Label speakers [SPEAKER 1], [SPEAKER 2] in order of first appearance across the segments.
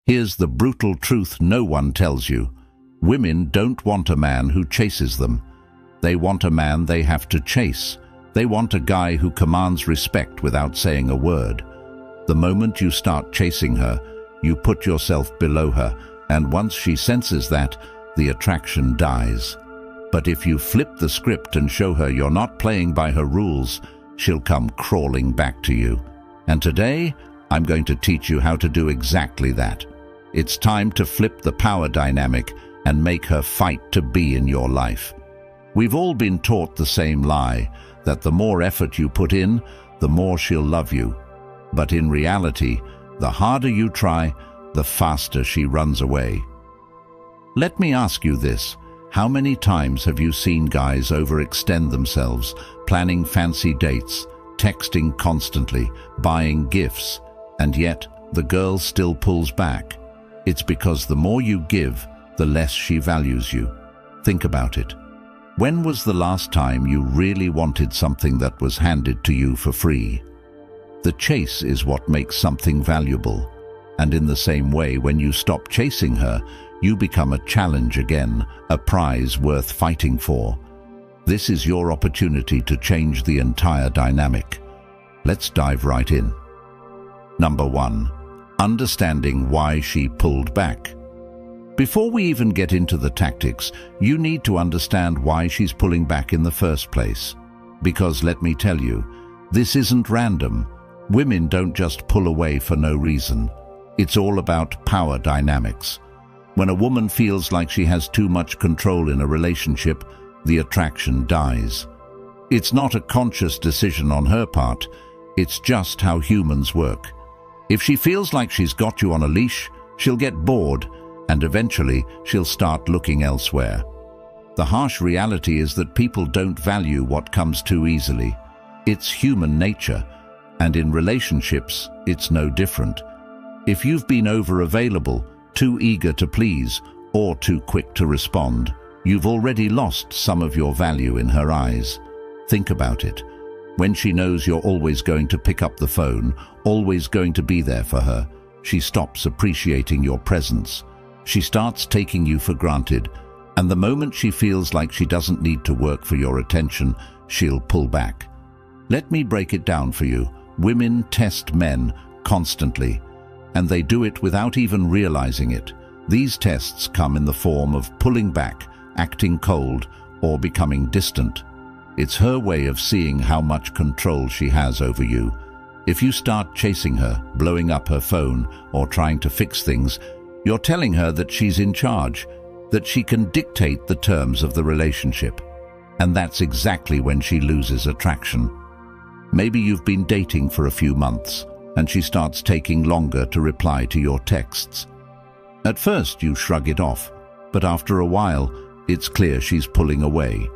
[SPEAKER 1] Here's the brutal truth no one tells you. Women don't want a man who chases them. They want a man they have to chase. They want a guy who commands respect without saying a word. The moment you start chasing her, you put yourself below her, and once she senses that, the attraction dies. But if you flip the script and show her you're not playing by her rules, she'll come crawling back to you. And today, I'm going to teach you how to do exactly that. It's time to flip the power dynamic and make her fight to be in your life. We've all been taught the same lie, that the more effort you put in, the more she'll love you. But in reality, the harder you try, the faster she runs away. Let me ask you this. How many times have you seen guys overextend themselves, planning fancy dates, texting constantly, buying gifts, and yet the girl still pulls back? It's because the more you give, the less she values you. Think about it. When was the last time you really wanted something that was handed to you for free? The chase is what makes something valuable. And in the same way, when you stop chasing her, you become a challenge again, a prize worth fighting for. This is your opportunity to change the entire dynamic. Let's dive right in. Number 1. Understanding why she pulled back. Before we even get into the tactics, you need to understand why she's pulling back in the first place. Because let me tell you, this isn't random. Women don't just pull away for no reason. It's all about power dynamics. When a woman feels like she has too much control in a relationship, the attraction dies. It's not a conscious decision on her part, it's just how humans work. If she feels like she's got you on a leash, she'll get bored, and eventually she'll start looking elsewhere. The harsh reality is that people don't value what comes too easily. It's human nature, and in relationships, it's no different. If you've been over-available, too eager to please, or too quick to respond, you've already lost some of your value in her eyes. Think about it. When she knows you're always going to pick up the phone, always going to be there for her, she stops appreciating your presence. She starts taking you for granted, and the moment she feels like she doesn't need to work for your attention, she'll pull back. Let me break it down for you. Women test men constantly, and they do it without even realizing it. These tests come in the form of pulling back, acting cold, or becoming distant. It's her way of seeing how much control she has over you. If you start chasing her, blowing up her phone, or trying to fix things, you're telling her that she's in charge, that she can dictate the terms of the relationship. And that's exactly when she loses attraction. Maybe you've been dating for a few months, and she starts taking longer to reply to your texts. At first you shrug it off, but after a while, it's clear she's pulling away.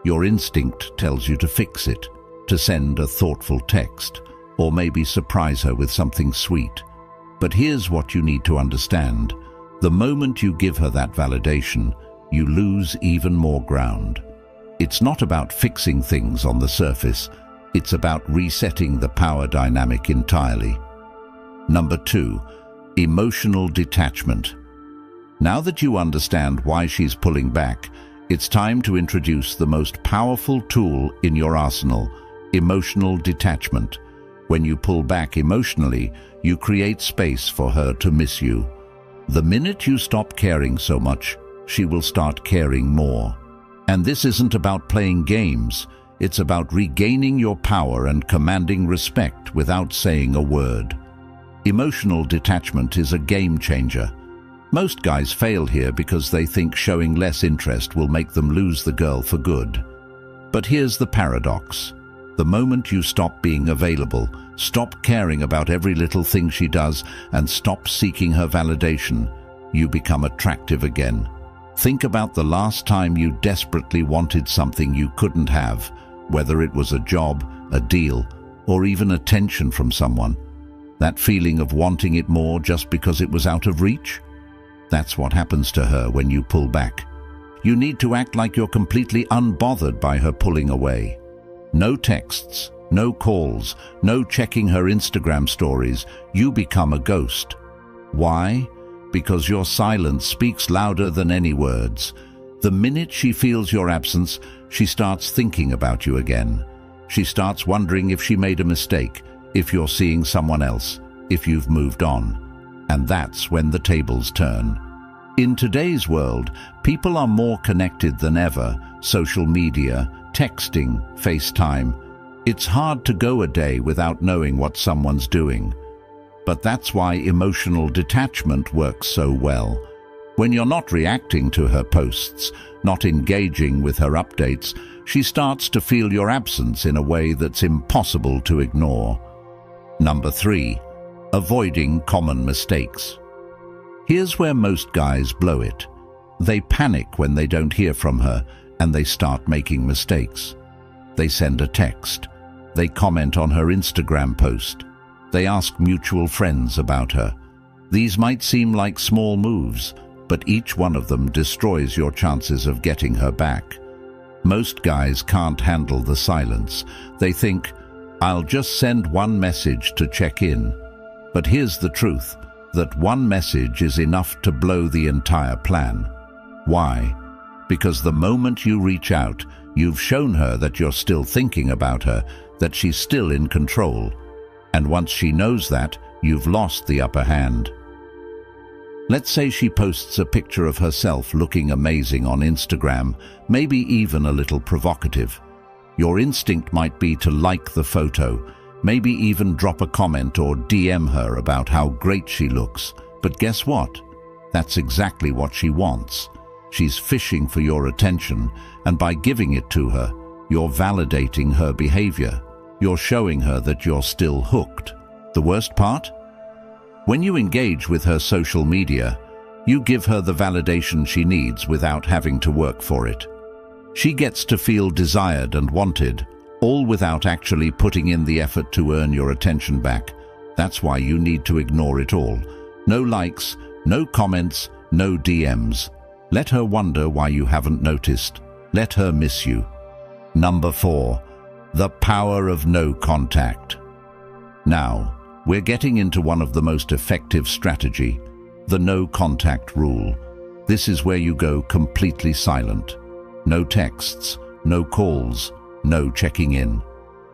[SPEAKER 1] Your instinct tells you to fix it, to send a thoughtful text, or maybe surprise her with something sweet. But here's what you need to understand. The moment you give her that validation, you lose even more ground. It's not about fixing things on the surface. It's about resetting the power dynamic entirely. Number 2, emotional detachment. Now that you understand why she's pulling back, it's time to introduce the most powerful tool in your arsenal, emotional detachment. When you pull back emotionally, you create space for her to miss you. The minute you stop caring so much, she will start caring more. And this isn't about playing games. It's about regaining your power and commanding respect without saying a word. Emotional detachment is a game changer. Most guys fail here because they think showing less interest will make them lose the girl for good. But here's the paradox. The moment you stop being available, stop caring about every little thing she does, and stop seeking her validation, you become attractive again. Think about the last time you desperately wanted something you couldn't have, whether it was a job, a deal, or even attention from someone. That feeling of wanting it more just because it was out of reach? That's what happens to her when you pull back. You need to act like you're completely unbothered by her pulling away. No texts, no calls, no checking her Instagram stories. You become a ghost. Why? because your silence speaks louder than any words. The minute she feels your absence, she starts thinking about you again. She starts wondering if she made a mistake, if you're seeing someone else, if you've moved on. And that's when the tables turn. In today's world, people are more connected than ever. Social media, texting, FaceTime. It's hard to go a day without knowing what someone's doing. But that's why emotional detachment works so well. When you're not reacting to her posts, not engaging with her updates, she starts to feel your absence in a way that's impossible to ignore. Number 3. Avoiding common mistakes. Here's where most guys blow it. They panic when they don't hear from her, and they start making mistakes. They send a text. They comment on her Instagram post. They ask mutual friends about her. These might seem like small moves, but each one of them destroys your chances of getting her back. Most guys can't handle the silence. They think, I'll just send one message to check in. But here's the truth, that one message is enough to blow the entire plan. Why? Because the moment you reach out, you've shown her that you're still thinking about her, that she's still in control. And once she knows that, you've lost the upper hand. Let's say she posts a picture of herself looking amazing on Instagram, maybe even a little provocative. Your instinct might be to like the photo, maybe even drop a comment or DM her about how great she looks. But guess what? That's exactly what she wants. She's fishing for your attention, and by giving it to her, you're validating her behavior. You're showing her that you're still hooked. The worst part? When you engage with her social media, you give her the validation she needs without having to work for it. She gets to feel desired and wanted, all without actually putting in the effort to earn your attention back. That's why you need to ignore it all. No likes, no comments, no DMs. Let her wonder why you haven't noticed. Let her miss you. Number 4. The power of no contact. Now, we're getting into one of the most effective strategy, the no contact rule. This is where you go completely silent. No texts, no calls, no checking in.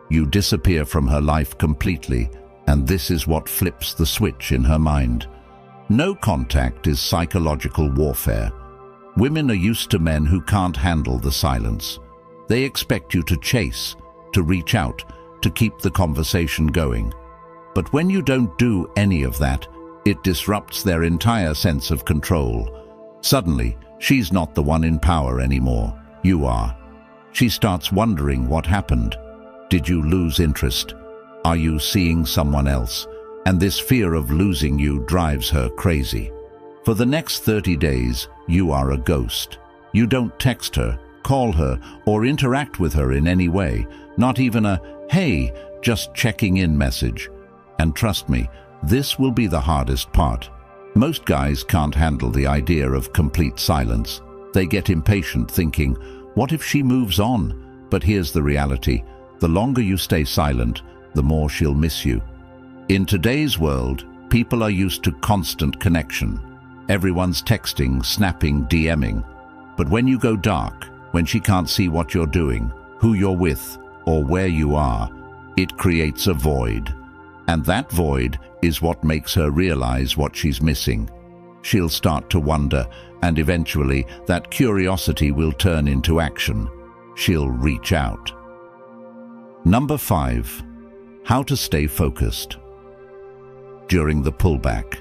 [SPEAKER 1] You disappear from her life completely, and this is what flips the switch in her mind. No contact is psychological warfare. Women are used to men who can't handle the silence. They expect you to chase, to reach out, to keep the conversation going. But when you don't do any of that, it disrupts their entire sense of control. Suddenly, she's not the one in power anymore. You are. She starts wondering what happened. Did you lose interest? Are you seeing someone else? And this fear of losing you drives her crazy. For the next 30 days, you are a ghost. You don't text her, call her, or interact with her in any way, not even a, hey, just checking in message. And trust me, this will be the hardest part. Most guys can't handle the idea of complete silence. They get impatient thinking, what if she moves on? But here's the reality. The longer you stay silent, the more she'll miss you. In today's world, people are used to constant connection. Everyone's texting, snapping, DMing. But when you go dark, when she can't see what you're doing, who you're with, or where you are, it creates a void. And that void is what makes her realize what she's missing. She'll start to wonder, and eventually that curiosity will turn into action. She'll reach out. Number 5. How to stay focused. During the pullback.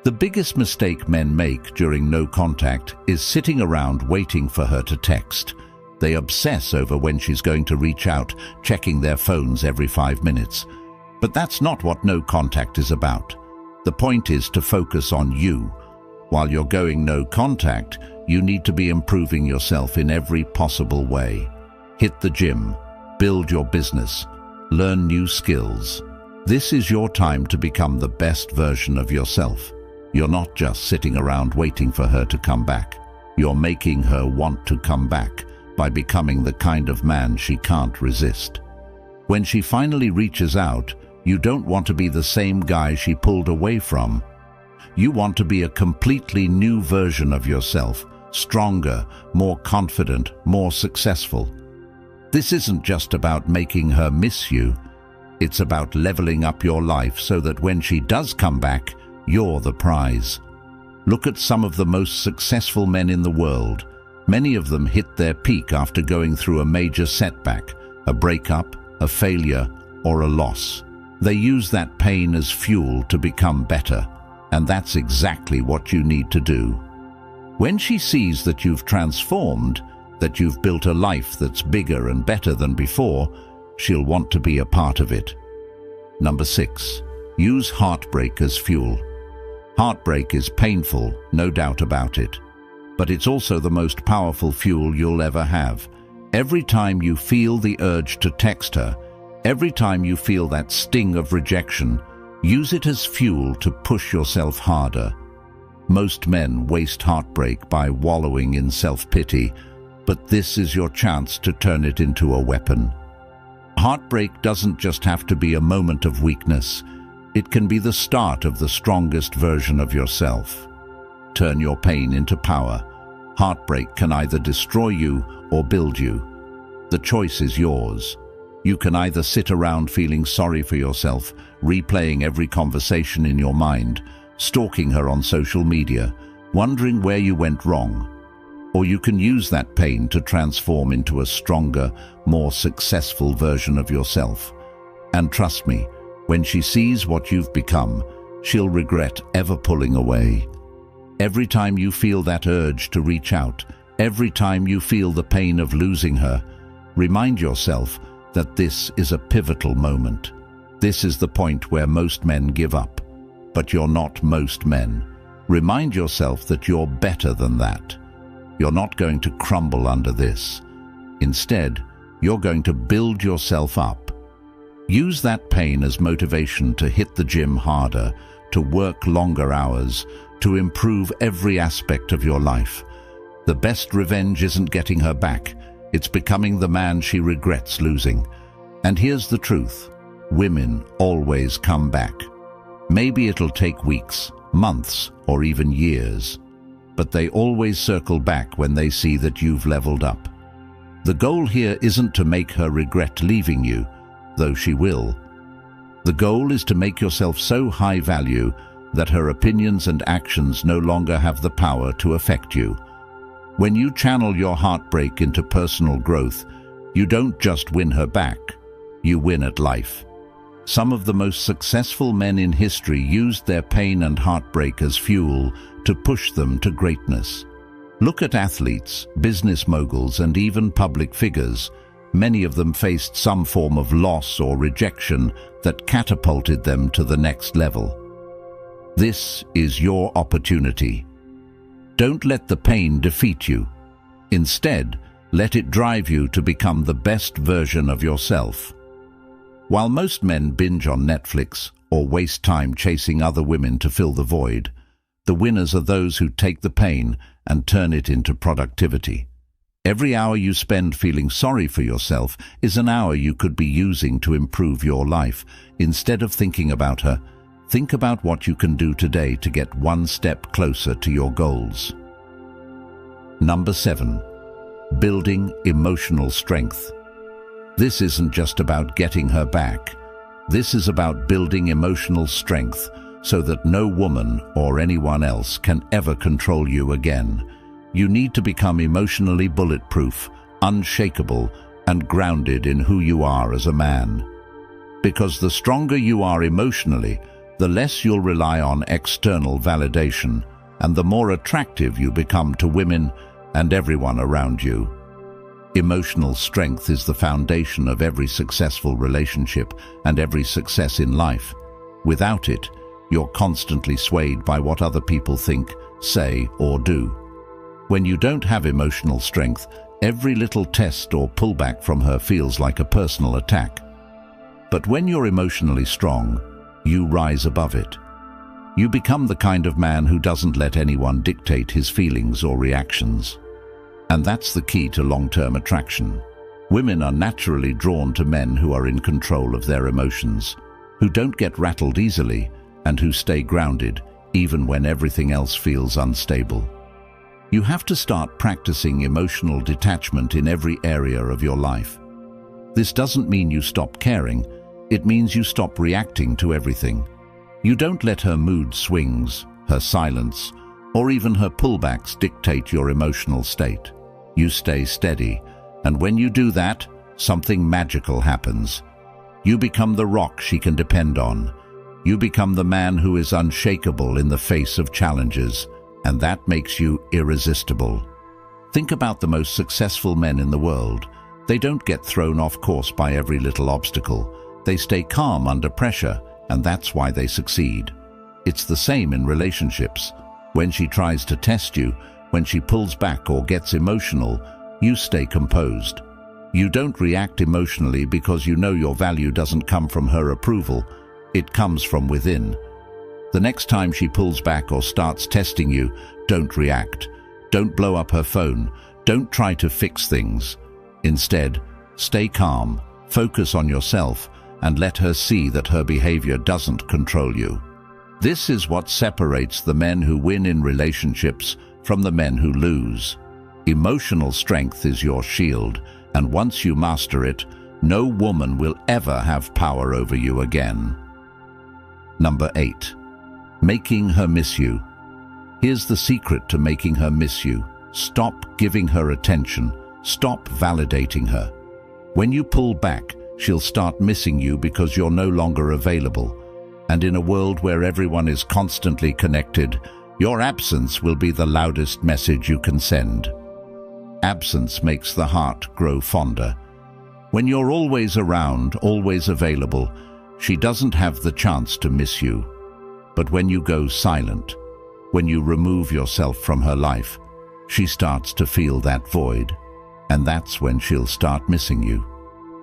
[SPEAKER 1] The biggest mistake men make during no contact is sitting around waiting for her to text. They obsess over when she's going to reach out, checking their phones every 5 minutes. But that's not what no contact is about. The point is to focus on you. While you're going no contact, you need to be improving yourself in every possible way. Hit the gym, build your business, learn new skills. This is your time to become the best version of yourself. You're not just sitting around waiting for her to come back. You're making her want to come back by becoming the kind of man she can't resist. When she finally reaches out, you don't want to be the same guy she pulled away from. You want to be a completely new version of yourself, stronger, more confident, more successful. This isn't just about making her miss you. It's about leveling up your life so that when she does come back, you're the prize. Look at some of the most successful men in the world. Many of them hit their peak after going through a major setback, a breakup, a failure, or a loss. They use that pain as fuel to become better, and that's exactly what you need to do. When she sees that you've transformed, that you've built a life that's bigger and better than before, she'll want to be a part of it. Number 6. Use heartbreak as fuel. Heartbreak is painful, no doubt about it. But it's also the most powerful fuel you'll ever have. Every time you feel the urge to text her, every time you feel that sting of rejection, use it as fuel to push yourself harder. Most men waste heartbreak by wallowing in self-pity, but this is your chance to turn it into a weapon. Heartbreak doesn't just have to be a moment of weakness. It can be the start of the strongest version of yourself. Turn your pain into power. Heartbreak can either destroy you or build you. The choice is yours. You can either sit around feeling sorry for yourself, replaying every conversation in your mind, stalking her on social media, wondering where you went wrong. Or you can use that pain to transform into a stronger, more successful version of yourself. And trust me, when she sees what you've become, she'll regret ever pulling away. Every time you feel that urge to reach out, every time you feel the pain of losing her, remind yourself that this is a pivotal moment. This is the point where most men give up. But you're not most men. Remind yourself that you're better than that. You're not going to crumble under this. Instead, you're going to build yourself up. Use that pain as motivation to hit the gym harder, to work longer hours, to improve every aspect of your life. The best revenge isn't getting her back. It's becoming the man she regrets losing. And here's the truth. Women always come back. Maybe it'll take weeks, months, or even years. But they always circle back when they see that you've leveled up. The goal here isn't to make her regret leaving you, though she will. The goal is to make yourself so high value that her opinions and actions no longer have the power to affect you. When you channel your heartbreak into personal growth, you don't just win her back, you win at life. Some of the most successful men in history used their pain and heartbreak as fuel to push them to greatness. Look at athletes, business moguls, and even public figures. Many of them faced some form of loss or rejection that catapulted them to the next level. This is your opportunity. Don't let the pain defeat you. Instead, let it drive you to become the best version of yourself. While most men binge on Netflix or waste time chasing other women to fill the void, the winners are those who take the pain and turn it into productivity. Every hour you spend feeling sorry for yourself is an hour you could be using to improve your life. Instead of thinking about her, think about what you can do today to get one step closer to your goals. Number 7. Building emotional strength. This isn't just about getting her back. This is about building emotional strength so that no woman or anyone else can ever control you again. You need to become emotionally bulletproof, unshakable, and grounded in who you are as a man. Because the stronger you are emotionally, the less you'll rely on external validation, and the more attractive you become to women and everyone around you. Emotional strength is the foundation of every successful relationship and every success in life. Without it, you're constantly swayed by what other people think, say, or do. When you don't have emotional strength, every little test or pullback from her feels like a personal attack. But when you're emotionally strong, you rise above it. You become the kind of man who doesn't let anyone dictate his feelings or reactions. And that's the key to long-term attraction. Women are naturally drawn to men who are in control of their emotions, who don't get rattled easily, and who stay grounded, even when everything else feels unstable. You have to start practicing emotional detachment in every area of your life. This doesn't mean you stop caring, it means you stop reacting to everything. You don't let her mood swings, her silence, or even her pullbacks dictate your emotional state. You stay steady, and when you do that, something magical happens. You become the rock she can depend on. You become the man who is unshakable in the face of challenges, and that makes you irresistible. Think about the most successful men in the world. They don't get thrown off course by every little obstacle. They stay calm under pressure, and that's why they succeed. It's the same in relationships. When she tries to test you, when she pulls back or gets emotional, you stay composed. You don't react emotionally because you know your value doesn't come from her approval. It comes from within. The next time she pulls back or starts testing you, don't react. Don't blow up her phone. Don't try to fix things. Instead, stay calm, focus on yourself, and let her see that her behavior doesn't control you. This is what separates the men who win in relationships from the men who lose. Emotional strength is your shield, and once you master it, no woman will ever have power over you again. Number 8. Making her miss you. Here's the secret to making her miss you. Stop giving her attention. Stop validating her. When you pull back, she'll start missing you because you're no longer available. And in a world where everyone is constantly connected, your absence will be the loudest message you can send. Absence makes the heart grow fonder. When you're always around, always available, she doesn't have the chance to miss you. But when you go silent, when you remove yourself from her life, she starts to feel that void. And that's when she'll start missing you.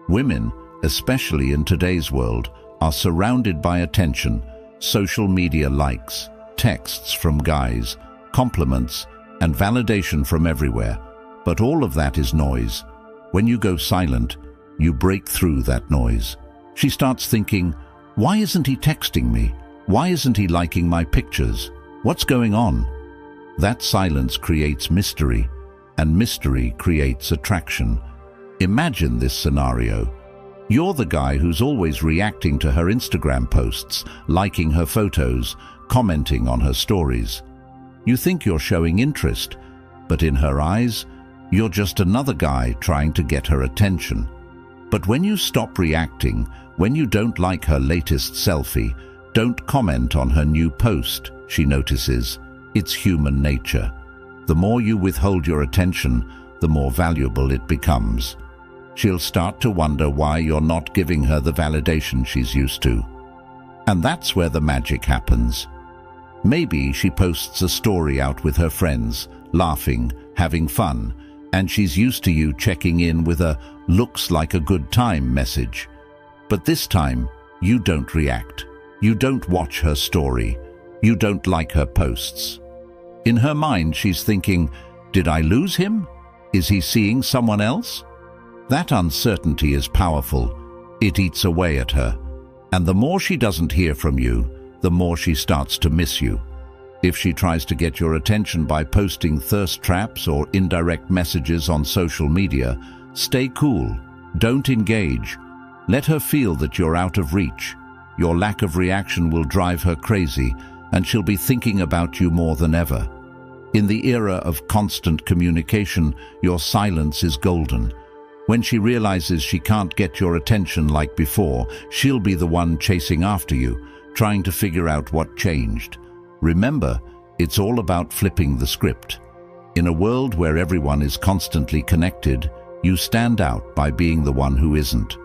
[SPEAKER 1] Women, especially in today's world, are surrounded by attention, social media likes, texts from guys, compliments, and validation from everywhere. But all of that is noise. When you go silent, you break through that noise. She starts thinking, why isn't he texting me? Why isn't he liking my pictures? What's going on? That silence creates mystery, and mystery creates attraction. Imagine this scenario. You're the guy who's always reacting to her Instagram posts, liking her photos, commenting on her stories. You think you're showing interest, but in her eyes, you're just another guy trying to get her attention. But when you stop reacting, when you don't like her latest selfie, don't comment on her new post, she notices. It's human nature. The more you withhold your attention, the more valuable it becomes. She'll start to wonder why you're not giving her the validation she's used to. And that's where the magic happens. Maybe she posts a story out with her friends, laughing, having fun, and she's used to you checking in with a "looks like a good time" message. But this time, you don't react. You don't watch her story. You don't like her posts. In her mind, she's thinking, did I lose him? Is he seeing someone else? That uncertainty is powerful. It eats away at her. And the more she doesn't hear from you, the more she starts to miss you. If she tries to get your attention by posting thirst traps or indirect messages on social media, stay cool. Don't engage. Let her feel that you're out of reach. Your lack of reaction will drive her crazy, and she'll be thinking about you more than ever. In the era of constant communication, your silence is golden. When she realizes she can't get your attention like before, she'll be the one chasing after you, trying to figure out what changed. Remember, it's all about flipping the script. In a world where everyone is constantly connected, you stand out by being the one who isn't.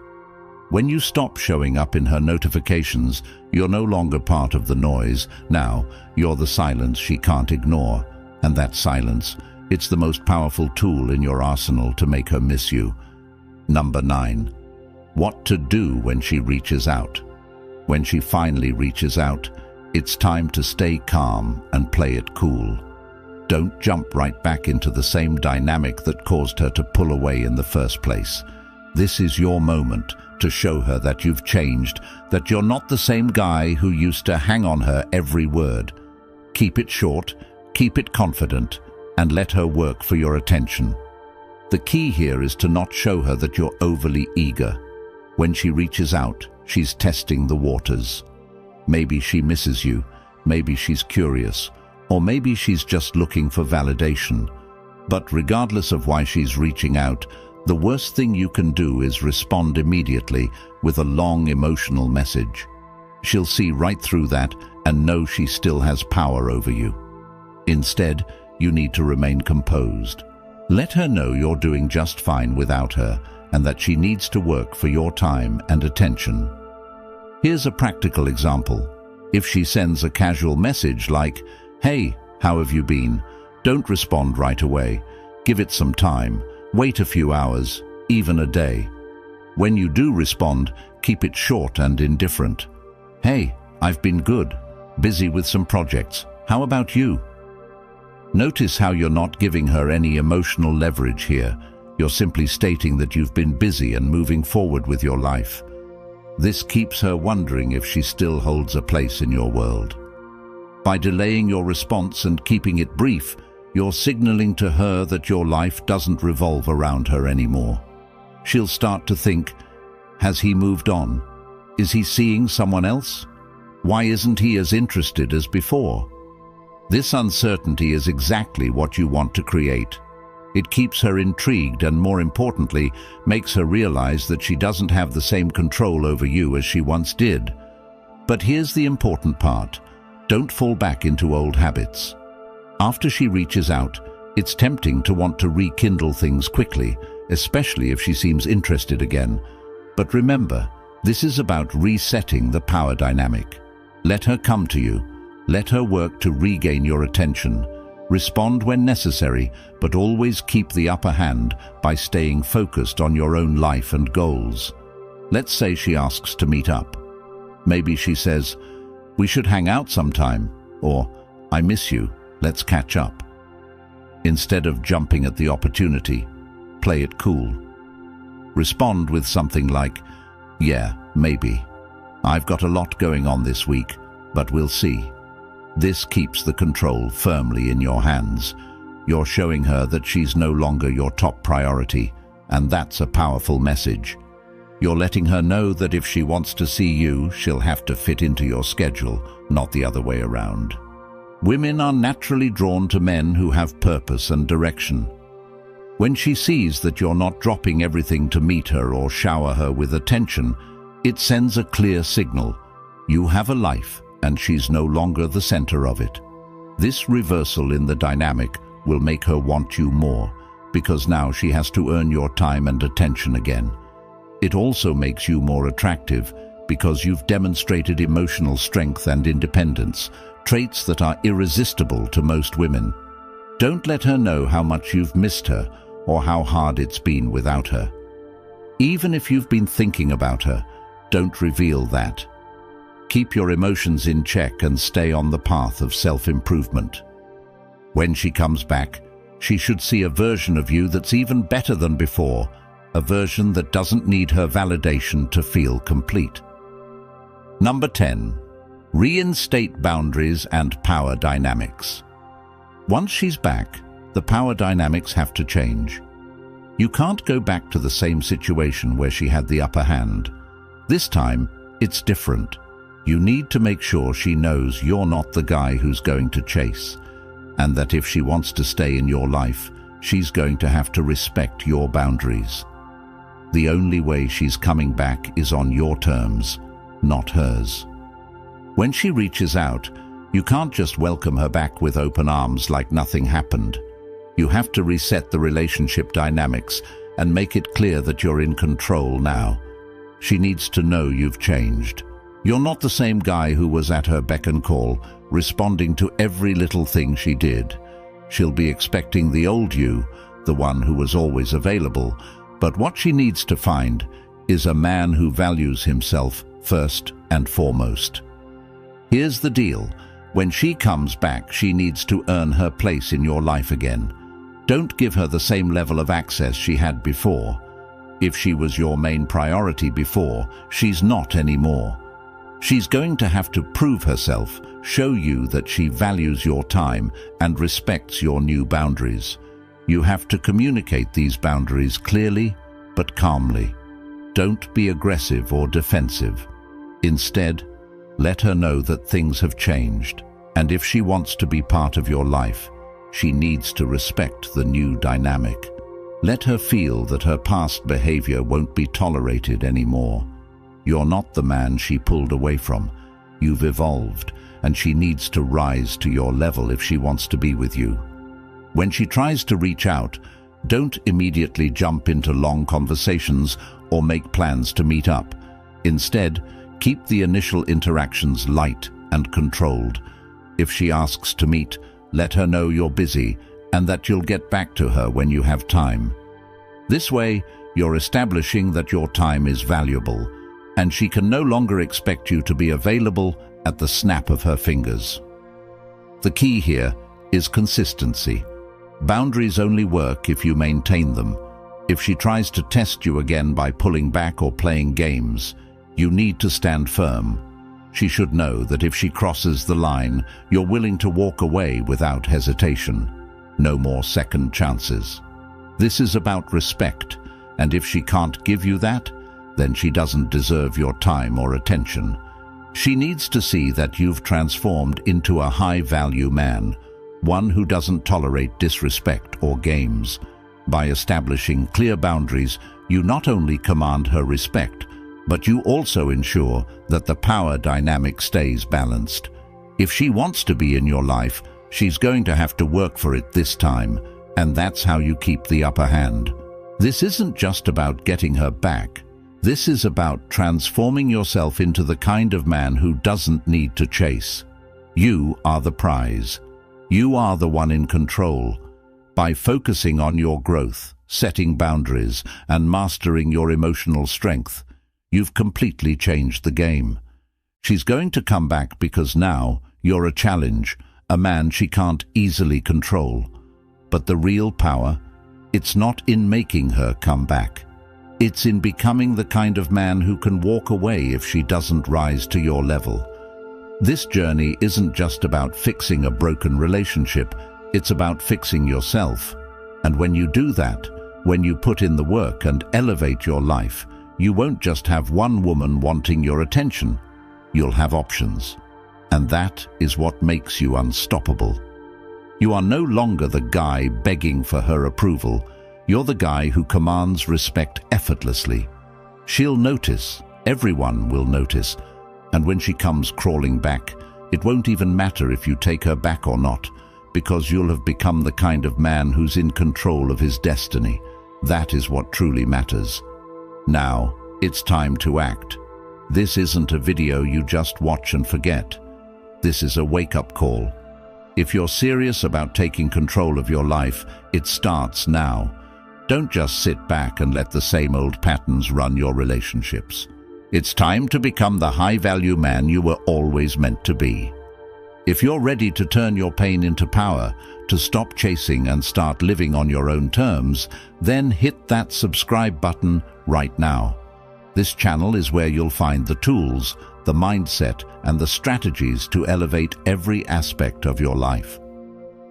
[SPEAKER 1] When you stop showing up in her notifications, you're no longer part of the noise. Now, you're the silence she can't ignore. And that silence, it's the most powerful tool in your arsenal to make her miss you. Number 9. What to do when she reaches out. When she finally reaches out, it's time to stay calm and play it cool. Don't jump right back into the same dynamic that caused her to pull away in the first place. This is your moment to show her that you've changed, that you're not the same guy who used to hang on her every word. Keep it short, keep it confident, and let her work for your attention. The key here is to not show her that you're overly eager. When she reaches out, she's testing the waters. Maybe she misses you, maybe she's curious, or maybe she's just looking for validation. But regardless of why she's reaching out, the worst thing you can do is respond immediately with a long emotional message. She'll see right through that and know she still has power over you. Instead, you need to remain composed. Let her know you're doing just fine without her and that she needs to work for your time and attention. Here's a practical example. If she sends a casual message like, "Hey, how have you been?" don't respond right away. Give it some time. Wait a few hours, even a day. When you do respond, keep it short and indifferent. "Hey, I've been good. Busy with some projects. How about you?" Notice how you're not giving her any emotional leverage here. You're simply stating that you've been busy and moving forward with your life. This keeps her wondering if she still holds a place in your world. By delaying your response and keeping it brief, you're signaling to her that your life doesn't revolve around her anymore. She'll start to think, has he moved on? Is he seeing someone else? Why isn't he as interested as before? This uncertainty is exactly what you want to create. It keeps her intrigued and, more importantly, makes her realize that she doesn't have the same control over you as she once did. But here's the important part. Don't fall back into old habits. After she reaches out, it's tempting to want to rekindle things quickly, especially if she seems interested again. But remember, this is about resetting the power dynamic. Let her come to you. Let her work to regain your attention. Respond when necessary, but always keep the upper hand by staying focused on your own life and goals. Let's say she asks to meet up. Maybe she says, "We should hang out sometime," or "I miss you, let's catch up." Instead of jumping at the opportunity, play it cool. Respond with something like, "Yeah, maybe. I've got a lot going on this week, but we'll see." This keeps the control firmly in your hands. You're showing her that she's no longer your top priority, and that's a powerful message. You're letting her know that if she wants to see you, she'll have to fit into your schedule, not the other way around. Women are naturally drawn to men who have purpose and direction. When she sees that you're not dropping everything to meet her or shower her with attention, it sends a clear signal. You have a life, and she's no longer the center of it. This reversal in the dynamic will make her want you more, because now she has to earn your time and attention again. It also makes you more attractive, because you've demonstrated emotional strength and independence, traits that are irresistible to most women. Don't let her know how much you've missed her or how hard it's been without her. Even if you've been thinking about her, don't reveal that. Keep your emotions in check and stay on the path of self-improvement. When she comes back, she should see a version of you that's even better than before, a version that doesn't need her validation to feel complete. Number 10. Reinstate boundaries and power dynamics. Once she's back, the power dynamics have to change. You can't go back to the same situation where she had the upper hand. This time, it's different. You need to make sure she knows you're not the guy who's going to chase, and that if she wants to stay in your life, she's going to have to respect your boundaries. The only way she's coming back is on your terms, not hers. When she reaches out, you can't just welcome her back with open arms like nothing happened. You have to reset the relationship dynamics and make it clear that you're in control now. She needs to know you've changed. You're not the same guy who was at her beck and call, responding to every little thing she did. She'll be expecting the old you, the one who was always available, but what she needs to find is a man who values himself first and foremost. Here's the deal. When she comes back, she needs to earn her place in your life again. Don't give her the same level of access she had before. If she was your main priority before, she's not anymore. She's going to have to prove herself, show you that she values your time and respects your new boundaries. You have to communicate these boundaries clearly but calmly. Don't be aggressive or defensive. Instead, let her know that things have changed, and if she wants to be part of your life, she needs to respect the new dynamic. Let her feel that her past behavior won't be tolerated anymore. You're not the man she pulled away from. You've evolved, and she needs to rise to your level if she wants to be with you. When she tries to reach out, don't immediately jump into long conversations or make plans to meet up. Instead, keep the initial interactions light and controlled. If she asks to meet, let her know you're busy and that you'll get back to her when you have time. This way, you're establishing that your time is valuable, and she can no longer expect you to be available at the snap of her fingers. The key here is consistency. Boundaries only work if you maintain them. If she tries to test you again by pulling back or playing games, you need to stand firm. She should know that if she crosses the line, you're willing to walk away without hesitation. No more second chances. This is about respect, and if she can't give you that, then she doesn't deserve your time or attention. She needs to see that you've transformed into a high-value man, one who doesn't tolerate disrespect or games. By establishing clear boundaries, you not only command her respect, but you also ensure that the power dynamic stays balanced. If she wants to be in your life, she's going to have to work for it this time, and that's how you keep the upper hand. This isn't just about getting her back. This is about transforming yourself into the kind of man who doesn't need to chase. You are the prize. You are the one in control. By focusing on your growth, setting boundaries, and mastering your emotional strength, you've completely changed the game. She's going to come back because now you're a challenge, a man she can't easily control. But the real power, it's not in making her come back. It's in becoming the kind of man who can walk away if she doesn't rise to your level. This journey isn't just about fixing a broken relationship, it's about fixing yourself. And when you do that, when you put in the work and elevate your life, you won't just have one woman wanting your attention. You'll have options. And that is what makes you unstoppable. You are no longer the guy begging for her approval. You're the guy who commands respect effortlessly. She'll notice. Everyone will notice. And when she comes crawling back, it won't even matter if you take her back or not, because you'll have become the kind of man who's in control of his destiny. That is what truly matters. Now, it's time to act. This isn't a video you just watch and forget. This is a wake-up call. If you're serious about taking control of your life, it starts now. Don't just sit back and let the same old patterns run your relationships. It's time to become the high-value man you were always meant to be. If you're ready to turn your pain into power, to stop chasing and start living on your own terms, then hit that subscribe button right now. This channel is where you'll find the tools, the mindset, and the strategies to elevate every aspect of your life.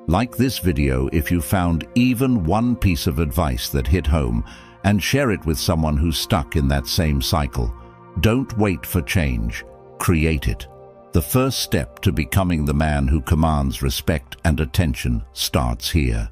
[SPEAKER 1] Like this video if you found even one piece of advice that hit home, and share it with someone who's stuck in that same cycle. Don't wait for change. Create it. The first step to becoming the man who commands respect and attention starts here.